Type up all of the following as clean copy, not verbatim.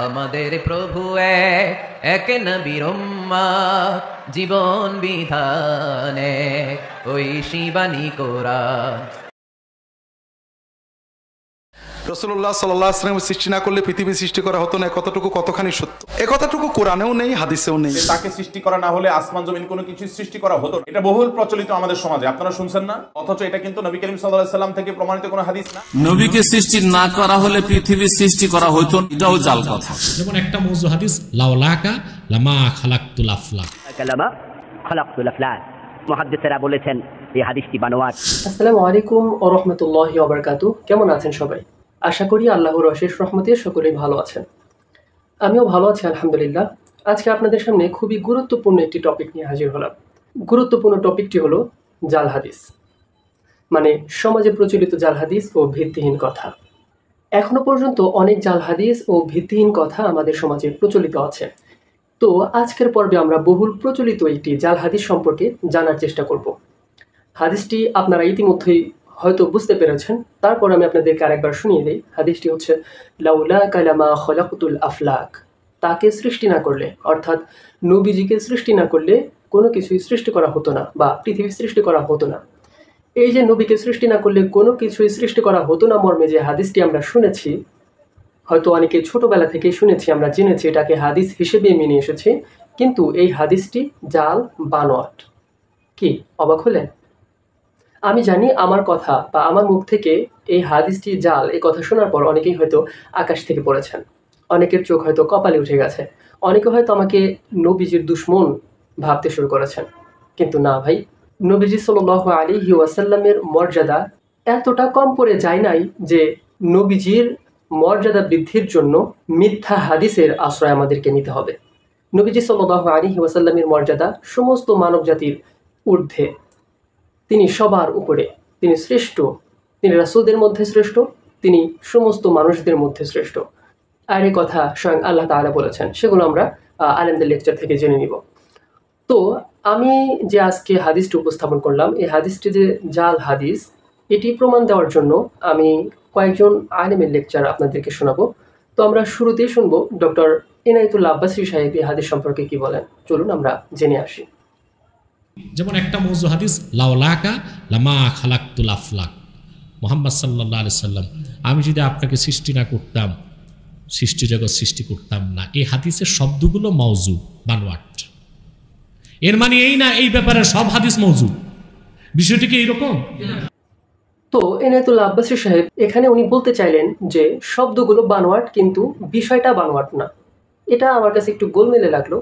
আমাদের প্রভু এক নবীর উম্মত, জীবন বিধানে ওই শিবানী কোরআন। রাসূলুল্লাহ সাল্লাল্লাহু আলাইহি ওয়াসাল্লাম সৃষ্টি না করলে পৃথিবী সৃষ্টি করা হতো না, কতখানি সত্য। এ কথাটুকু কোরআনেও নেই, হাদিসেও নেই। তাকে সৃষ্টি করা না হলে আসমান জমিন কোনো কিছু সৃষ্টি করা হতো, এটা বহুল প্রচলিত আমাদের সমাজে, আপনারা শুনছেন না? অথচ এটা কিন্তু নবী করিম সাল্লাল্লাহু আলাইহি ওয়াসাল্লাম থেকে প্রমাণিত কোনো হাদিস না। নবীকে সৃষ্টি না করা হলে পৃথিবী সৃষ্টি করা হতো, এটাও জাল কথা। যেমন একটা মওযু হাদিস, লাউলাকা লামা খালাকতুল আফলাক, কালামা খালাকতুল আফলাক, মুহাদ্দিসরা বলেছেন এই হাদিসটি বানোয়াট। আসসালামু আলাইকুম ওয়া রাহমাতুল্লাহি ওয়া বারাকাতুহু। কেমন আছেন সবাই? আশা করি আল্লাহর অশেষ রহমতে সকলেই ভালো আছেন। আমিও ভালো আছি আলহামদুলিল্লাহ। আজকে আপনাদের সামনে খুবই গুরুত্বপূর্ণ একটি টপিক নিয়ে হাজির হলাম। গুরুত্বপূর্ণ টপিকটি হলো জাল হাদিস, মানে সমাজে প্রচলিত জাল হাদিস ও ভিত্তিহীন কথা। এখনো পর্যন্ত অনেক জাল হাদিস ও ভিত্তিহীন কথা আমাদের সমাজে প্রচলিত আছে। তো আজকের পর্বে আমরা বহুল প্রচলিত একটি জাল হাদিস সম্পর্কে জানার চেষ্টা করব। হাদিসটি আপনারা ইতিমধ্যেই হয়তো বুঝতে পেরেছেন, তারপর আমি আপনাদেরকে আরেকবার শুনিয়ে দিই। হাদিসটি হচ্ছে লাউলা কালামা খলাকুতুল আফলাক, তাকে সৃষ্টি না করলে, অর্থাৎ নবীজিকে সৃষ্টি না করলে কোনো কিছুই সৃষ্টি করা হতো না বা পৃথিবী সৃষ্টি করা হতো না। এই যে নবীকে সৃষ্টি না করলে কোনো কিছুই সৃষ্টি করা হতো না মর্মে যে হাদিসটি আমরা শুনেছি, হয়তো অনেকে ছোটবেলা থেকেই শুনেছি, আমরা জেনেছি, এটাকে হাদিস হিসেবে মেনে এসেছি, কিন্তু এই হাদিসটি জাল, বানোয়াট। কি অবাক হলেন? আমি জানি আমার কথা বা আমার মুখ থেকে এই হাদিসটি জাল এই কথা শোনার পর অনেকেই হয়তো আকাশ থেকে পড়েছেন, অনেকের চোখ হয়তো কপালে উঠে গেছে, অনেকে হয়তো আমাকে নবীজির দুশমন ভাবতে শুরু করেছেন। কিন্তু না ভাই, নবীজি সাল্লাল্লাহু আলাইহি ওয়াসাল্লামের মর্যাদা এতটা কম পড়ে যায় নাই যে নবীজির মর্যাদা বৃদ্ধির জন্য মিথ্যা হাদিসের আশ্রয় আমাদেরকে নিতে হবে। নবীজি সাল্লাল্লাহু আলাইহি ওয়াসাল্লামের মর্যাদা সমস্ত মানব জাতির ঊর্ধ্বে, তিনি সবার উপরে, তিনি শ্রেষ্ঠ, তিনি রাসূলদের মধ্যে শ্রেষ্ঠ, তিনি সমস্ত মানুষদের মধ্যে শ্রেষ্ঠ। আর এই কথা স্বয়ং আল্লাহ তাআলা বলেছেন, সেগুলো আমরা আলেমদের লেকচার থেকে জেনে নিব। তো আমি যে আজকে হাদিসটি উপস্থাপন করলাম, এই হাদিসটি যে জাল হাদিস, এটি প্রমাণ দেওয়ার জন্য আমি কয়েকজন আলেমের লেকচার আপনাদেরকে শোনাবো। তো আমরা শুরুতেই শুনবো ডক্টর ইনায়েতুল্লাহ আব্বাসী সাহেব এই হাদিস সম্পর্কে কি বলেন। চলুন আমরা জেনে আসি। যেমন একটা মওযু হাদিস, লাউলাকা লামা খালাকতুল আফলাক, মুহাম্মদ সাল্লাল্লাহু আলাইহি সাল্লাম, আমি যদি আপনাকে সৃষ্টি না করতাম, সৃষ্টি জগৎ সৃষ্টি করতাম না। এই হাদিসের শব্দগুলো মওযু, বানোয়াট। এর মানে এই না এই ব্যাপারে সব হাদিস মওযু, বিষয়টি কি এইরকম? তো ইনায়েতুল্লাহ আব্বাসী সাহেব এখানে উনি বলতে চাইলেন যে শব্দগুলো বানোয়াট, কিন্তু বিষয়টা বানোয়াট না। এটা আমার কাছে একটু গোলমেলে লাগলো।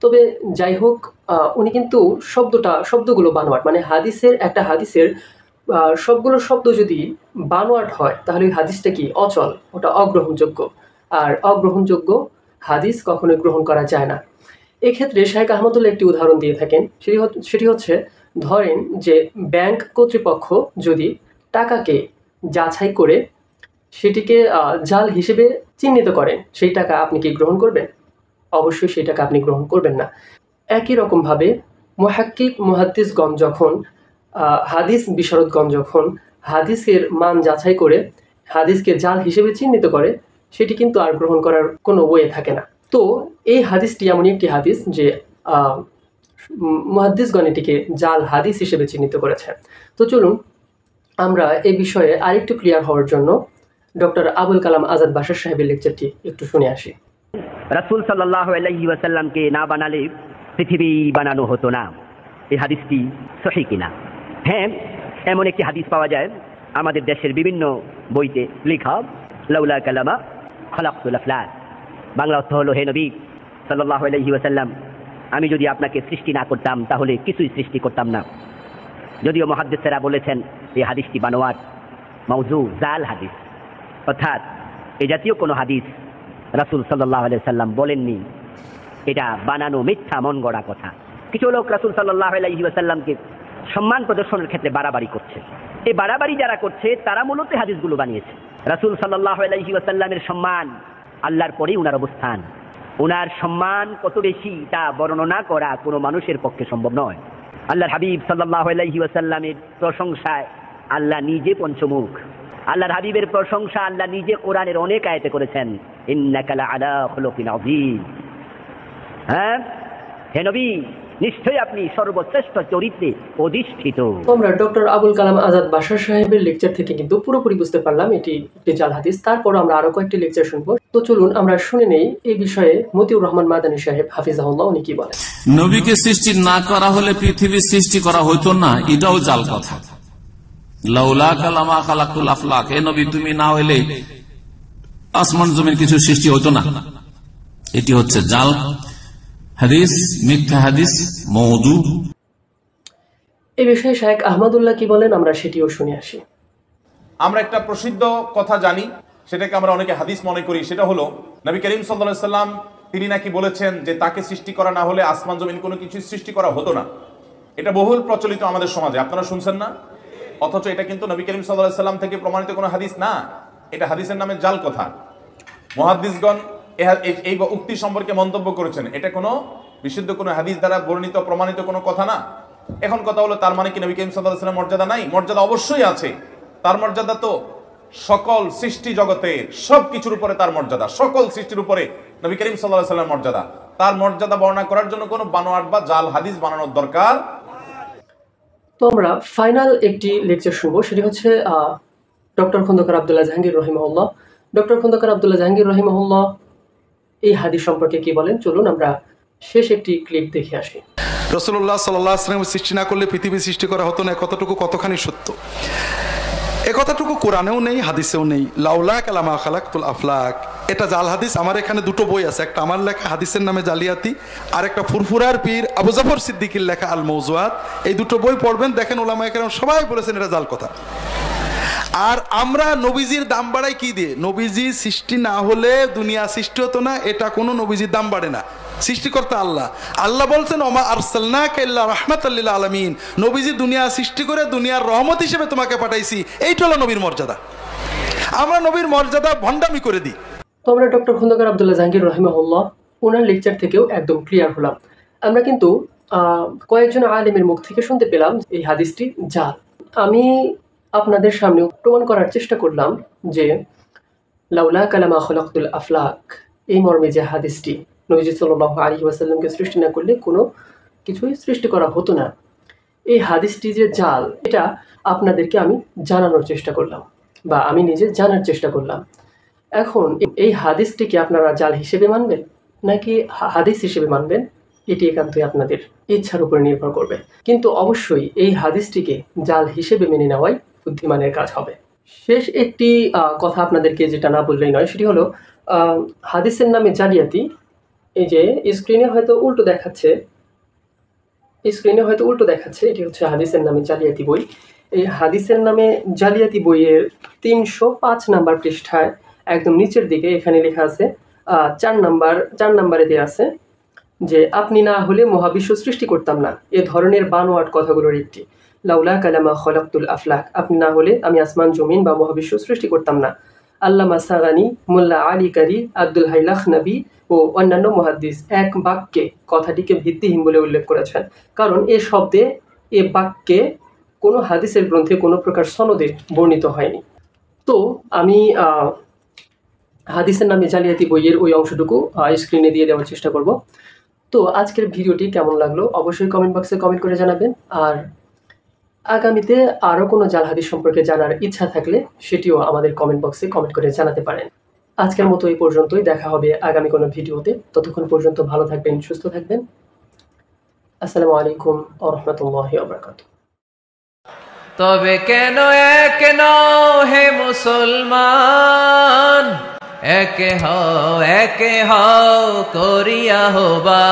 তবে যাই হোক, উনি কিন্তু শব্দগুলো বানোয়াট, মানে একটা হাদিসের সবগুলো শব্দ যদি বানোয়াট হয় তাহলে ওই হাদিসটা কি অচল, ওটা অগ্রহণযোগ্য। আর অগ্রহণযোগ্য হাদিস কখনোই গ্রহণ করা যায় না। এক্ষেত্রে শাইখ আহমদুল্লাহ একটি উদাহরণ দিয়ে থাকেন, সেটি হচ্ছে, ধরেন যে ব্যাংক কর্তৃপক্ষ যদি টাকাকে যাচাই করে সেটিকে জাল হিসেবে চিহ্নিত করেন, সেই টাকা আপনি কি গ্রহণ করবেন? অবশ্যই সেই টাকা আপনি গ্রহণ করবেন না। একই রকমভাবে মুহাদ্দিসগণ যখন, হাদিস বিশারদগণ যখন হাদিসের মান যাচাই করে হাদিসকে জাল হিসেবে চিহ্নিত করে, সেটি কিন্তু আর গ্রহণ করার কোনো ওয়ে থাকে না। তো এই হাদিসটি এমনই একটি হাদিস যে মুহাদ্দিসগণ এটিকে জাল হাদিস হিসেবে চিহ্নিত করেছে। তো চলুন আমরা এই বিষয়ে আরেকটু ক্লিয়ার হওয়ার জন্য ডক্টর আবুল কালাম আজাদ বাশার সাহেবের লেকচারটি একটু শুনে আসি। রাসূল সাল্লাল্লাহু আলাইহি ওয়াসাল্লামকে না বানালে পৃথিবী বানানো হতো না। এই হাদিসটি সহিহ কিনা? হ্যাঁ, এমন একটি হাদিস পাওয়া যায় আমাদের দেশের বিভিন্ন বইতে লেখা, লাউলা কালামা খালাকতুল আফলাক, বাংলা অর্থ হলো, হে নবী সাল্লাল্লাহু আলাইহি ওয়াসাল্লাম, আমি যদি আপনাকে সৃষ্টি না করতাম তাহলে কিছুই সৃষ্টি করতাম না। যদিও মুহাদ্দিসরা বলেছেন এই হাদিসটি বানোয়াট, মওযু, জাল হাদিস, অর্থাৎ এই জাতীয় কোনো হাদিস রাসূল সাল্লাল্লাহু আলাইহি ওয়াসাল্লাম বলেননি, এটা বানানো মিথ্যা মন গড়া কথা। কিছু লোক রাসূল সাল্লাল্লাহু আলাইহি ওয়াসাল্লামকে সম্মান প্রদর্শনের ক্ষেত্রে বাড়াবাড়ি করছে। এই বাড়াবাড়ি যারা করছে তারা মূলত হাদিসগুলো বানিয়েছে। রাসূল সাল্লাল্লাহু আলাইহি ওয়াসাল্লামের সম্মান, আল্লাহর পরেই উনার অবস্থান, উনার সম্মান কত বেশি তা বর্ণনা করা কোনো মানুষের পক্ষে সম্ভব নয়। আল্লাহর হাবিব সাল্লাল্লাহু আলাইহি ওয়াসাল্লামের প্রশংসায় আল্লাহ নিজে পঞ্চমুখ। আল্লাহর হাবিবের প্রশংসা আল্লাহ নিজে কোরআনের অনেক আয়াতে করেছেন। ইন্নাকা লাআলা খুলুকিন আযীম। হ্যাঁ হে নবী, নিশ্চয়ই আপনি সর্বশ্রেষ্ঠ চরিত্রে অধিষ্ঠিত। আমরা ডক্টর আবুল কালাম আজাদ বাশার সাহেবের লেকচার থেকে কিন্তু পুরোপুরি বুঝতে পারলাম এটি একটি জাল হাদিস। তারপর আমরা আরো কয়েকটি লেকচার শুনবো। তো চলুন আমরা শুনে নেই এই বিষয়ে মতিউর রহমান মাদানী সাহেব হাফিজাহুল্লাহ উনি কি বলেন। নবীকে সৃষ্টি না করা হলে পৃথিবীর সৃষ্টি করা হইতো না, এটাও জাল কথা। লাউলা কালামা খালাকুল আফলাক, এ নবী তুমি না হইলে আসমান জমিন কিছু সৃষ্টি হইতো না। এটি হচ্ছে জাল হাদিস, মিথ্যা হাদিস, মওদু। এই বিষয়ে শায়েখ আহমদুল্লাহ কি বলেন আমরা সেটিও শুনে আসি। আমরা একটা প্রসিদ্ধ কথা জানি, সেটাকে আমরা অনেকে হাদিস মনে করি। সেটা হলো নবী করিম সাল্লাল্লাহু আলাইহি সাল্লাম তিনি নাকি বলেছেন যে তাকে সৃষ্টি করা না হলে আসমান জমিন কোনো কিছু সৃষ্টি করা হতো না। এটা বহুল প্রচলিত আমাদের সমাজে, আপনারা শুনছেন না? অথচ এটা কিন্তু নবী করিম সাল্লাল্লাহু আলাইহি সাল্লাম থেকে প্রমাণিত কোনো হাদিস না। এটা হাদিসের নামে জাল কথা। মুহাদ্দিসগণ এই উক্তি সম্পর্কে মন্তব্য করেছেন, এটা কোনো বিশুদ্ধ কোনো হাদিস দ্বারা বর্ণিত প্রমাণিত কোনো কথা না। এখন কথা হলো, তার মানে কি নবী করিম সাল্লাল্লাহু আলাইহি সাল্লামের মর্যাদা নাই? মর্যাদা অবশ্যই আছে। তার মর্যাদা তো সকল সৃষ্টি জগতের সবকিছুর উপরে তার মর্যাদা, সকল সৃষ্টির উপরে নবী করিম সাল্লাল্লাহু আলাইহি সাল্লামের মর্যাদা। তার মর্যাদা বর্ণনা করার জন্য কোনো বানোয়াট বা জাল হাদিস বানানোর দরকার। তো আমরা ফাইনাল একটি লেকচার শুনবো, সেটি হচ্ছে ডক্টর খন্দকার আব্দুল্লাহ জাহাঙ্গীর রহিমাহুল্লাহ। ডক্টর খন্দকার আব্দুল্লাহ জাহাঙ্গীর রহিমাহুল্লাহ এই হাদিস সম্পর্কে কি বলেন, চলুন আমরা শেষ একটি ক্লিপ দেখে আসি। রাসূলুল্লাহ সাল্লাল্লাহু আলাইহি ওয়াসাল্লাম সৃষ্টি না করলে পৃথিবী সৃষ্টি করা হতো না, কতটুকু কতখানি সত্য। এ কথাটুকু কোরআনেও নেই, হাদিসেও নেই। লাউলা কালামা খালাকতুল আফলাক, এটা জাল হাদিস। আমার এখানে দুটো বই আছে, একটা আমার লেখা হাদিসের নামে জালিয়াতি, আর একটা ফুরফুরার পীর আবু জাফর সিদ্দিকীর লেখা আল মওজুআত। এই দুটো বই পড়বেন, দেখেন উলামায়ে কেরাম সবাই বলেছেন এটা জাল কথা। আর আমরা নবীজির দাম বাড়াই কি দিয়ে? নবীজি সৃষ্টি না হলে দুনিয়া সৃষ্টি হতো না, এটা কোনো নবীজির দাম বাড়ে না। সৃষ্টিকর্তা আল্লাহ। আল্লাহ বলছেন ওমা আরসালনাকা ইল্লা রাহমাতাল লিল আলামিন, নবীজি দুনিয়া সৃষ্টি করে দুনিয়ার রহমত হিসেবে তোমাকে পাঠাইছি। এইটা হলো নবীর মর্যাদা। আমরা নবীর মর্যাদা ভণ্ডামি করে দিই। তো আমরা ডক্টর খন্দকার আব্দুল্লাহ জাহাঙ্গীর রহিমাহুল্লাহ ওনার লেকচার থেকেও একদম ক্লিয়ার হলাম। আমরা কিন্তু কয়েকজন আলেমের মুখ থেকে শুনতে পেলাম এই হাদিসটি জাল। আমি আপনাদের সামনে প্রমাণ করার চেষ্টা করলাম যে লাউলা কালামা খালাকতুল আফলাক, এই মর্মে যে হাদিসটি, নবীজি সাল্লাল্লাহু আলাইহি ওয়াসাল্লামকে সৃষ্টি না করলে কোনো কিছুই সৃষ্টি করা হতো না, এই হাদিসটি যে জাল, এটা আপনাদেরকে আমি জানানোর চেষ্টা করলাম বা আমি নিজে জানার চেষ্টা করলাম। এখন এই হাদিসটিকে আপনারা জাল হিসেবে মানবেন নাকি হাদিস হিসেবে মানবেন, এটি একান্তই আপনাদের ইচ্ছার উপর নির্ভর করবে। কিন্তু অবশ্যই এই হাদিসটিকে জাল হিসেবে মেনে নেওয়াই বুদ্ধিমানের কাজ হবে। শেষ একটি কথা আপনাদেরকে যেটা না বললেই নয়, সেটি হলো হাদিসের নামে জালিয়াতি। এই যে স্ক্রিনে হয়তো উল্টো দেখাচ্ছে, এটি হচ্ছে হাদিসের নামে জালিয়াতি বই। এই হাদিসের নামে জালিয়াতি বইয়ের 305 নাম্বার পৃষ্ঠায় একদম নিচের দিকে এখানে লেখা আছে 4 নাম্বারে দেওয়া আছে যে আপনি না হলে মহাবিশ্ব সৃষ্টি করতাম না। এ ধরনের বানোয়াট কথাগুলোর একটি, লাউলা কালামা খালাকতুল আফলাক, আপনি না হলে আমি আসমান জমিন বা মহাবিশ্ব সৃষ্টি করতাম না। আল্লামা সাগানি, মোল্লা আলী কারি, আব্দুল হাই লাখনবী ও অন্যান্য মুহাদ্দিস এক বাক্যে কথাটিকে ভিত্তিহীন বলে উল্লেখ করেছেন, কারণ এ শব্দে, এ বাক্যে কোনো হাদিসের গ্রন্থে কোনো প্রকার সনদে বর্ণিত হয়নি। তো আমি হাদিসের নামে জালিয়াতি বইয়ের ওই অংশটুকু স্ক্রিনে দিয়ে দেওয়ার চেষ্টা করব। তো আজকের ভিডিওটি কেমন লাগলো অবশ্যই কমেন্ট বক্সে কমেন্ট করে জানাবেন। আর আগামীতে আরও কোনো জাল হাদিস সম্পর্কে জানার ইচ্ছা থাকলে সেটিও আমাদের কমেন্ট বক্সে কমেন্ট করে জানাতে পারেন। আজকের মতো এই পর্যন্তই, দেখা হবে আগামী কোনো ভিডিওতে। ততক্ষণ পর্যন্ত ভালো থাকবেন, সুস্থ থাকবেন। আসসালামু আলাইকুম ওয়া রাহমাতুল্লাহি ওয়া বারাকাতুহু। তবে কেন এক নও হে মুসলমান, একে হও করিয়া হবা।